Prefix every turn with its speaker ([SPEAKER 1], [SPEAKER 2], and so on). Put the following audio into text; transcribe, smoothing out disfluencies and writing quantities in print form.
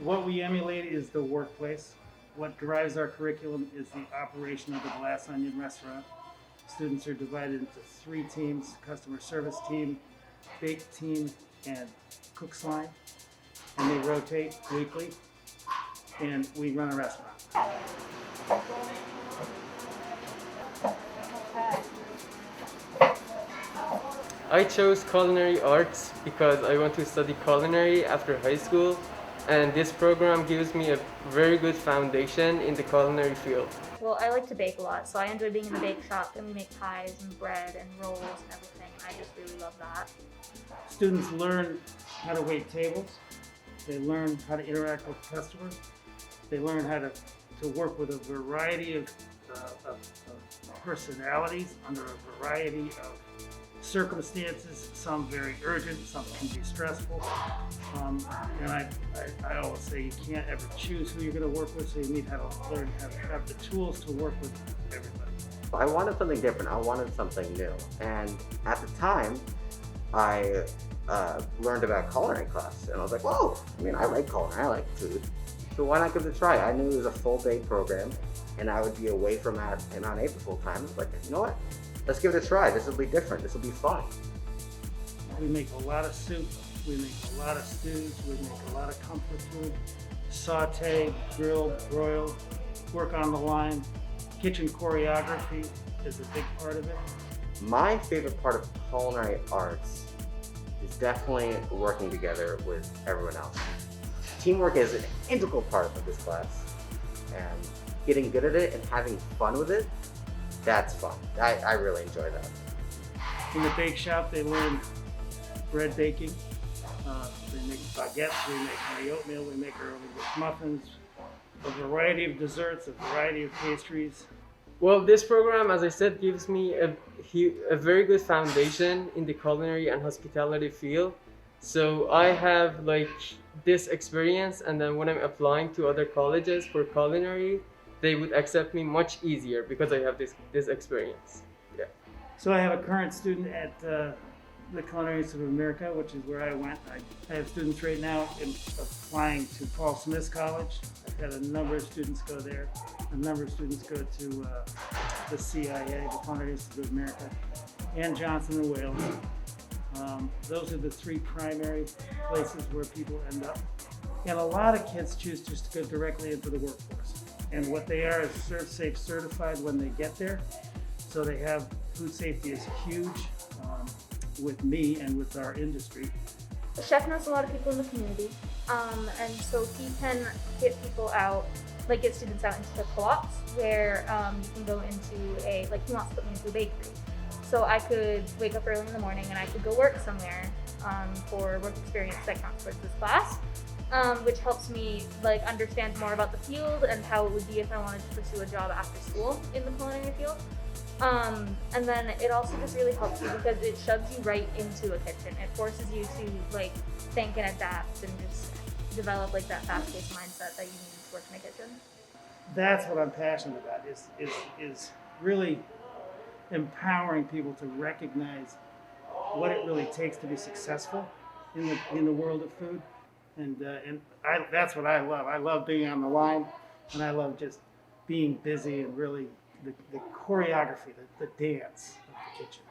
[SPEAKER 1] What we emulate is the workplace. What drives our curriculum is the operation of the Glass Onion restaurant. Students are divided into three teams: customer service team, bake team, and cook's line. And they rotate weekly, and we run a restaurant.
[SPEAKER 2] I chose culinary arts because I want to study culinary after high school, and this program gives me a very good foundation in the culinary field.
[SPEAKER 3] Well, I like to bake a lot, so I enjoy being in the bake shop, and we make pies and bread and rolls and everything. I just really love that.
[SPEAKER 1] Students learn how to wait tables. They learn how to interact with customers. They learn how to work with a variety of personalities under a variety of circumstances, some very urgent, some can be stressful. And I always say you can't ever choose who you're going to work with, so you need to learn how to have the tools to work with everybody.
[SPEAKER 4] I wanted something different. I wanted something new. And at the time, I learned about culinary class, and I was like, whoa, I mean, I like culinary, I like food. So why not give it a try? I knew it was a full day program, and I would be away from that and on April full time. I was like, you know what? Let's give it a try. This will be different. This will be fun.
[SPEAKER 1] We make a lot of soup, we make a lot of stews, we make a lot of comfort food, saute, grill, broil, work on the line. Kitchen choreography is a big part of it.
[SPEAKER 4] My favorite part of culinary arts is definitely working together with everyone else. Teamwork is an integral part of this class, and getting good at it and having fun with it, that's fun. I really enjoy that.
[SPEAKER 1] In the bake shop, they learn bread baking. They make baguettes, we make honey oatmeal, we make early muffins, a variety of desserts, a variety of pastries.
[SPEAKER 2] Well, this program, as I said, gives me a very good foundation in the culinary and hospitality field. So I have like this experience, and then when I'm applying to other colleges for culinary, they would accept me much easier because I have this experience. Yeah.
[SPEAKER 1] So I have a current student at the Culinary Institute of America, which is where I went. I have students right now applying to Paul Smith's College. I've had a number of students go there. A number of students go to the CIA, the Culinary Institute of America, and Johnson and Wales. Those are the three primary places where people end up. And a lot of kids choose just to go directly into the workforce. And what they are is ServSafe certified when they get there. So they have, food safety is huge with me and with our industry.
[SPEAKER 3] The chef knows a lot of people in the community, and so he can get people out, like get students out into the co-ops where you can go into he wants to put me into a bakery. So I could wake up early in the morning and I could go work somewhere for work experience that counts towards this class, which helps me understand more about the field and how it would be if I wanted to pursue a job after school in the culinary field. And then it also just really helps you because it shoves you right into a kitchen. It forces you to think and adapt and just develop that fast-paced mindset that you need to work in a kitchen.
[SPEAKER 1] That's what I'm passionate about, is really empowering people to recognize what it really takes to be successful in the world of food. And that's what I love. I love being on the line, and I love just being busy and really the choreography, the dance of the kitchen.